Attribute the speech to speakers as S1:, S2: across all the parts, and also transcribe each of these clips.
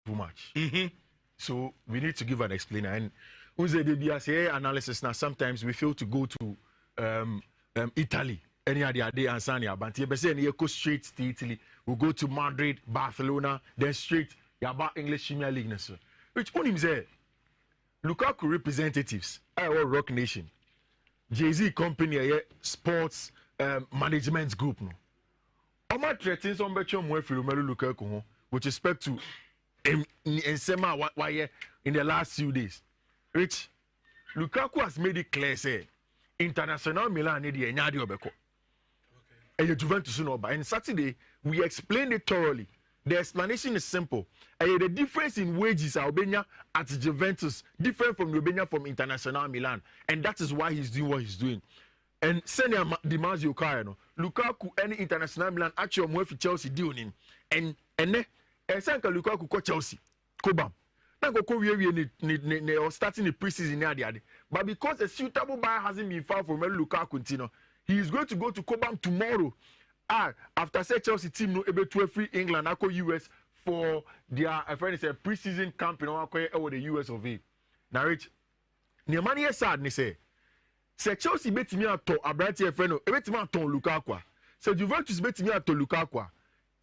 S1: too much. So we need to give an explainer. And say analysis now. Sometimes we fail to go to Italy. Any other day and Sanya, but you go straight to Italy. We go to Madrid, Barcelona, then straight. About English Premier League, which on him say Lukaku representatives, our Rock Nation, Jay-Z company, sports management group. No, I'm not threatening some better more for Lukaku with respect to Sema why in the last few days. Rich Lukaku has made it clear, say International Milan need the Enyadi Obeko. And Juventus no, but and Saturday we explained it thoroughly. The explanation is simple. The difference in wages are Albania at Juventus different from Albania from International Milan, and that is why he's doing what he's doing. And Senia Dimazio Kayano, Lukaku any International Milan actually more for Chelsea doing him, and Sanka Lukaku ko Chelsea, Kobam. Now go we starting the preseason there, but because a suitable buyer hasn't been found for Lukaku, he is going to go to Kobam tomorrow. After say Chelsea team no able to free England, I US for their friend say preseason camp in over the US of A. Now rich, the money is sad. Ni say Chelsea bet me at Abrante friend no bet me at Lukaku. So Juventus bet me at Lukaku.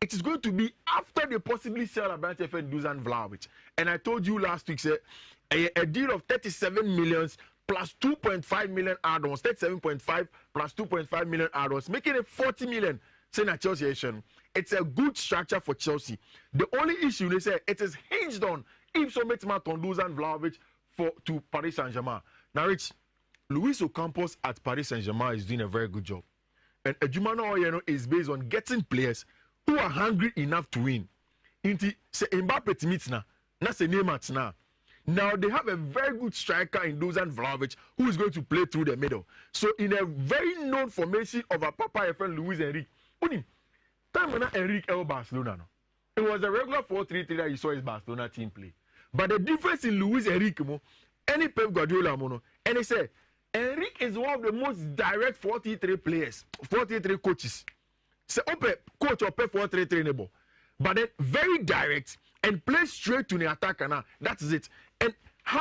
S1: It is going to be after they possibly sell Abrante friend Dusan Vlahovic. And I told you last week say a deal of 37 millions plus 2.5 million add-ons, 37.5 plus 2.5 million add-ons, making it 40 million. Saying at Chelsea, it's a good structure for Chelsea. The only issue they say it is hinged on if so makes Maton Dusan Vlahovic to Paris Saint-Germain. Now, Rich, Luis Ocampos at Paris Saint-Germain is doing a very good job. And Ejumano Oyeno is based on getting players who are hungry enough to win. Inti se Mbappe Timitna, na se Neymar now. Now they have a very good striker in Dusan Vlahovic who is going to play through the middle. So in a very known formation of a Papa friend Luis Enrique. Time when Enrique El Barcelona, no. It was a regular 4-3-3 that you saw his Barcelona team play. But the difference in Luis Enrique, any Pep Guardiola, and he said, Enrique is one of the most direct 4-3-3 players, 4-3-3 coaches. So, coach or Pep 4-3-3 but then very direct and play straight to the attacker now. That is it. And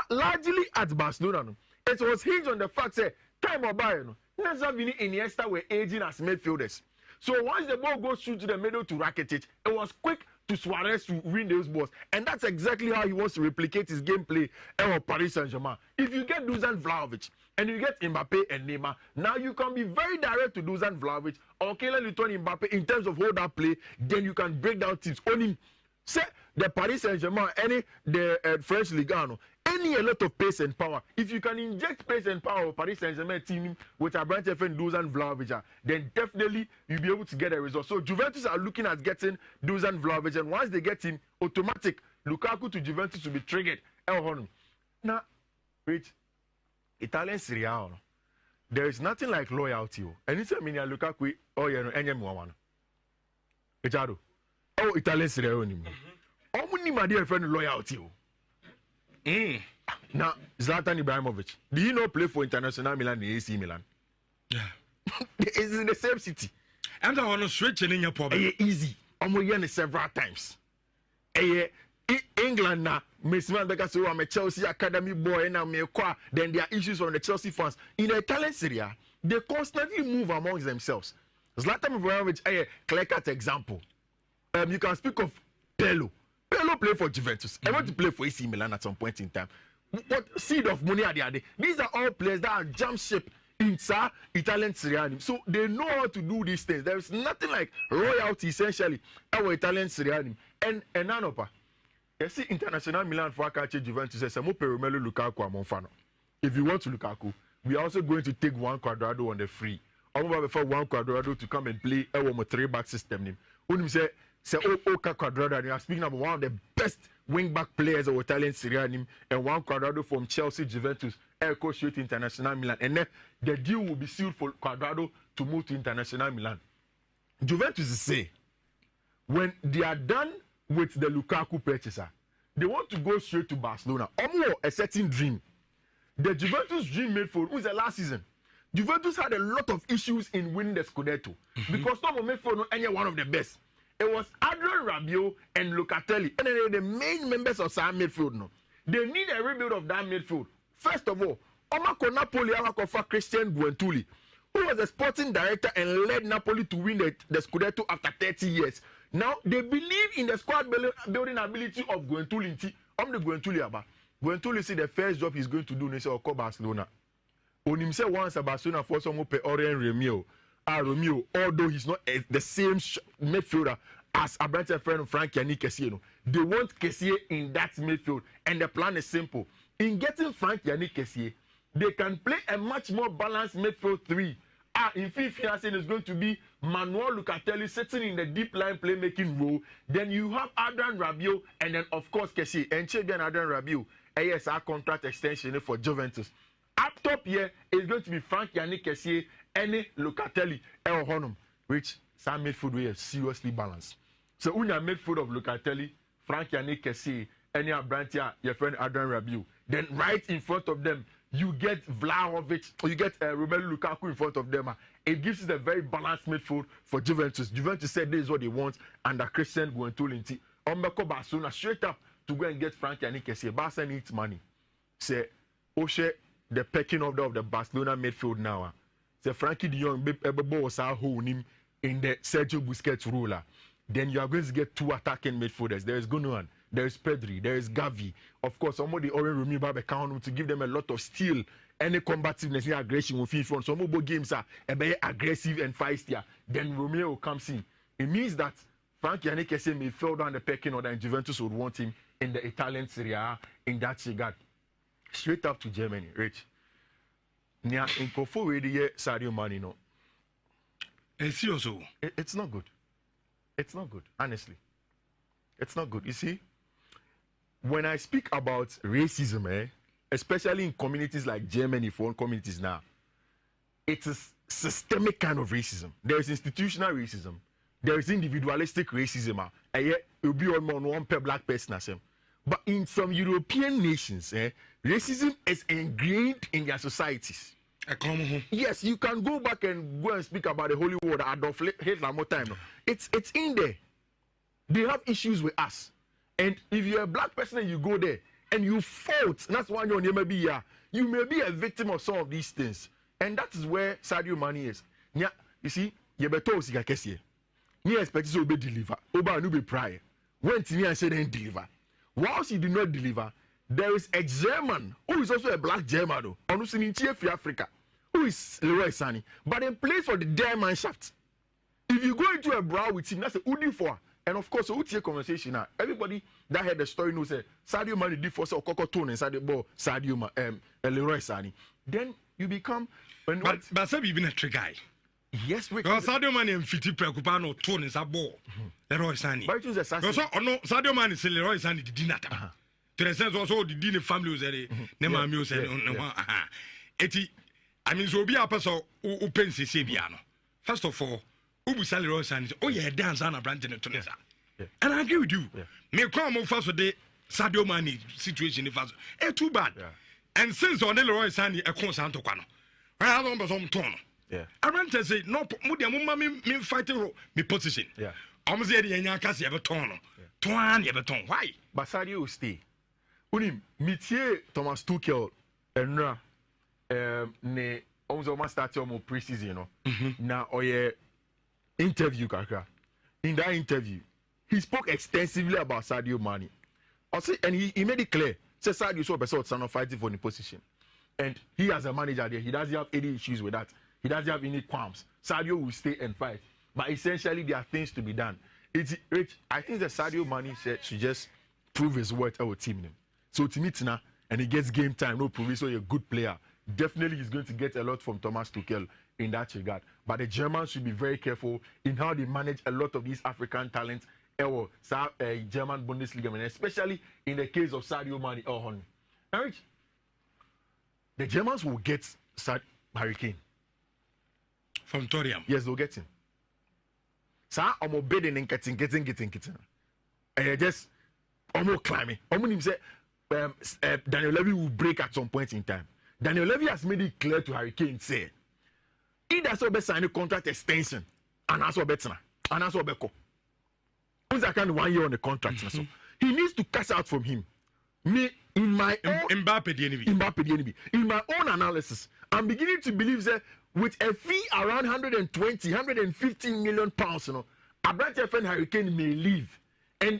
S1: largely at Barcelona, it was hinged on the fact that time of Bayern, Nazavini and Iniesta were aging as midfielders. So once the ball goes through to the middle to Rakitic, it was quick to Suarez to win those balls. And that's exactly how he wants to replicate his gameplay at Paris Saint-Germain. If you get Dusan Vlahovic and you get Mbappe and Neymar, now you can be very direct to Dusan Vlahovic or Kylian Mbappe in terms of hold that play, then you can break down teams. Only say the Paris Saint-Germain, the French Ligue 1, a lot of pace and power. If you can inject pace and power of Paris Saint-Germain team with a branch FN Dusan Vlahovic, then definitely you'll be able to get a result. So Juventus are looking at getting Dusan Vlahovic, and once they get him, automatic Lukaku to Juventus will be triggered. Now, wait, Italian Serie A, there is nothing like loyalty. Anytime in Lukaku, Italian Serie A, only my dear friend loyalty. Now, Zlatan Ibrahimovic, do you know play for International Milan and AC Milan?
S2: Yeah.
S1: It's in the same city.
S2: And I want to switch in your problem.
S1: Easy. I'm going several times. England now, Miss Man, because I'm a Chelsea Academy boy and I'm a qua, then there are issues from the Chelsea fans. In the Italian Serie A, they constantly move amongst themselves. Zlatan Ibrahimovic, a clear-cut example. You can speak of Pello. Pello play for Juventus. I want to play for AC Milan at some point in time. What seed of money are they? These are all players that are jump ship inside Italian Serie A. So they know how to do these things. There is nothing like royalty essentially our Italian Serie A. And Nanopa, you see International Milan for Akache Juventus says Romelu Lukaku amonfano. If you want to Lukaku, we are also going to take one Cuadrado on the free. I'm about before one Cuadrado to come and play a 3-back system. When you say Oka Cuadrado, and you are speaking about one of the best wing-back players of Italian Serie A, and one Cuadrado from Chelsea, Juventus, Air Coach to International Milan. And then the deal will be sealed for Cuadrado to move to International Milan. Juventus say, when they are done with the Lukaku purchaser, they want to go straight to Barcelona. Almost a certain dream. The Juventus dream made for was the last season. Juventus had a lot of issues in winning the Scudetto because no one made for any one of the best. It was Adrian Rabiot and Locatelli, and then the main members of our midfield. No, they need a rebuild of that midfield. First of all, Omako Napoli Amakofa Christian Guentuli, who was the sporting director and led Napoli to win the Scudetto after 30 years. Now they believe in the squad building ability of Guentuli. I'm the Guentuli Aba. Guentuli see the first job he's going to do is call Barcelona. On himself once a Barcelona for some pay Orient Romeo. Romeo, although he's not the same midfielder as a brother friend Frank Yannick Kessié. They want Kessié in that midfield, and the plan is simple. In getting Frank Yannick Kessié, they can play a much more balanced midfield three. In fifth year, it's going to be Manuel Locatelli sitting in the deep line playmaking role. Then you have Adrian Rabiot, and then of course Kessié. And Adrian Rabiot, yes, our contract extension for Juventus. Up top here is going to be Frank Yannick Kessié, any Locatelli, El Honum, which some midfield we are seriously balanced. So when you midfield of Locatelli, Frank Yannick Kessié, any Abrantia, your friend Adrian Rabiot, then right in front of them, you get Vlahovic, or you get Romelu Lukaku in front of them. It gives us a very balanced midfield for Juventus. Juventus said this is what they want under Christian Guentoli. Ombeko Barcelona straight up to go and get Frank Yannick Kessié. Barca needs money. Say, Oshe, the pecking order of the Barcelona midfield now. Say Frankie de Jong was him in the Sergio Busquets role. Then you are going to get two attacking midfielders. There is Gundogan, there is Pedri, there is Gavi. Of course, somebody Oren Romeo Babe count to give them a lot of steel, any combativeness, any aggression will feel front. Some mobile games are very aggressive and feisty. Then Romeo comes in. It means that Frank Yannick Kessié may fall down the pecking order, and Juventus would want him in the Italian Serie A in that regard. Straight up to Germany, Rich. Nia in Kofo really Sadio Mane no. It's not good. It's not good, honestly. It's not good. You see, when I speak about racism, especially in communities like Germany, foreign communities now, it's a systemic kind of racism. There is institutional racism. There is individualistic racism. It will be on one per black person. But in some European nations, racism is ingrained in their societies. Yes, you can go back and go and speak about the Holy War, Adolf Hitler more time. It's in there. They have issues with us. And if you're a black person and you go there and you fault, that's why you may be here. You may be a victim of some of these things. And that is where Sadio Mane is. Yeah, you see, you better also get Kessié. You expect to be deliver. Oba no be prior. When Tini said then deliver. Whilst he did not deliver, there is a German who is also a black German, who is in Africa, who is Leroy Sané, but in place for the German shaft. If you go into a brawl with him, that's a Udi for. And of course, we take conversation now. Everybody that heard the story knows that Sadio Mane did for Okoko Tone and Sadio Leroy Sané. Then you become.
S2: But Sabi even a trick guy.
S1: Yes, we
S2: can. Sadio Mane and Fiti Prekupano Tone is a ball. Leroy Sané.
S1: But it's assassin.
S2: So, no, Sadio Mane is Leroy Sané did not. To the sense also the dinner family was there. Nema Muse and I mean, so be a person who pens Sabiano. First of all, Ubu Sally Ross and oh, yeah, dance on a branch in Tunisia. And I agree with you. Me come on first day Sadio Mane situation if it's too bad. And since on Leroy Sané a constant to Quano, I don't know some tone. I ran to say, no, Mudia me fighting me position. I'm saying, Yakas ever tone. Tuan ever tone. Why?
S1: But Sadio will stay. Unim, Mitier Thomas Tuchel and ne almost start your pre-season, you know. Now, interview, Kaka. In that interview, he spoke extensively about Sadio Mane. And he made it clear. Say Sadio so person son of fighting for the position. And he as a manager there, he doesn't have any issues with that. He doesn't have any qualms. Sadio will stay and fight. But essentially, there are things to be done. It's Rich. I think that Sadio Mane should just prove his worth our team name. So to meet now, and he gets game time, no prove so a good player. Definitely he's going to get a lot from Thomas Tuchel in that regard. But the Germans should be very careful in how they manage a lot of these African talents, German Bundesliga, and especially in the case of Sadio Mane or Honey. Now, Rich, the Germans will get Hurricane.
S2: From Torium.
S1: Yes, they'll get him. So I'm bidding and getting. And just almost climbing. I'm say Daniel Levy will break at some point in time. Daniel Levy has made it clear to Hurricane say he does not sign a contract extension and also better and also beko. Once I can 1 year on the contract, so he needs to cash out from him. Me, in my own in my own analysis, I'm beginning to believe that with a fee around 120, 115 million pounds, you know, Abrante friend Harry Kane may leave. And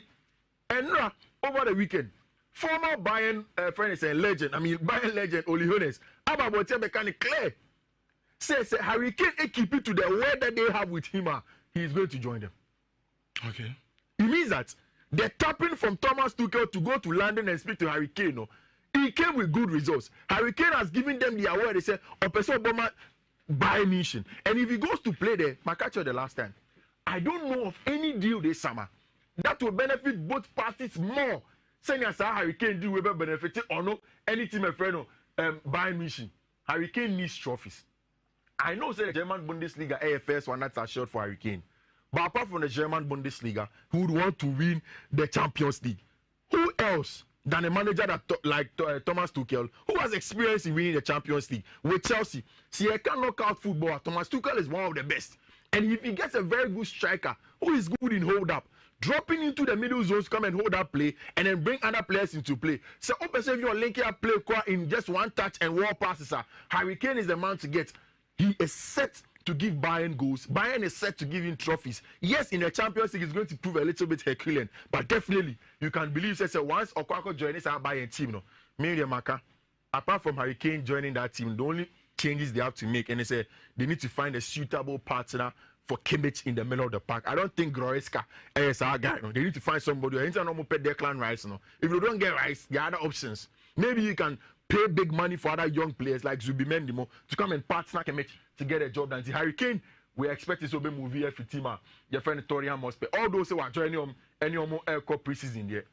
S1: over the weekend, former Bayern friend is a legend. I mean, Bayern legend, Oli Hoeneß, about mechanic clear. Says Harry Kane keep it to the word that they have with him. He is going to join them.
S2: Okay.
S1: It means that the tapping from Thomas Tuchel to go to London and speak to Harry Kane, no, he came with good results. Harry Kane has given them the award. They said, Opeso Obama by mission. And if he goes to play there, I catch you the last time. I don't know of any deal this summer that will benefit both parties more. Saying as Harry Kane deal will benefit or no, any team a friend by mission. Harry Kane needs trophies. I know say the German Bundesliga AFS one that's assured for Harry Kane. But apart from the German Bundesliga, who would want to win the Champions League? Who else than a manager that like Thomas Tuchel, who has experience in winning the Champions League with Chelsea? See, I can knock out football. Thomas Tuchel is one of the best. And if he gets a very good striker who is good in hold up, dropping into the middle zones, come and hold up play, and then bring other players into play. So, if you're linking up play in just one touch and one passes, Harry Kane is the man to get. He is set to give Bayern goals. Bayern is set to give him trophies. Yes, in the Champions League, it's going to prove a little bit Herculean, but definitely you can believe that once Okwako joins our Bayern team, apart from Harry Kane joining that team, the only changes they have to make, and they say they need to find a suitable partner for Kimmich in the middle of the park. I don't think Goretzka is our guy. No. They need to find somebody. If you don't get Rice, the other options. Maybe you can pay big money for other young players like Zubimendi to come and partner Kimmich to get a job done. The Harry Kane, we expect this to be movie for Tima. Your friend Torian Mospe. All those who are joining any more preseason there.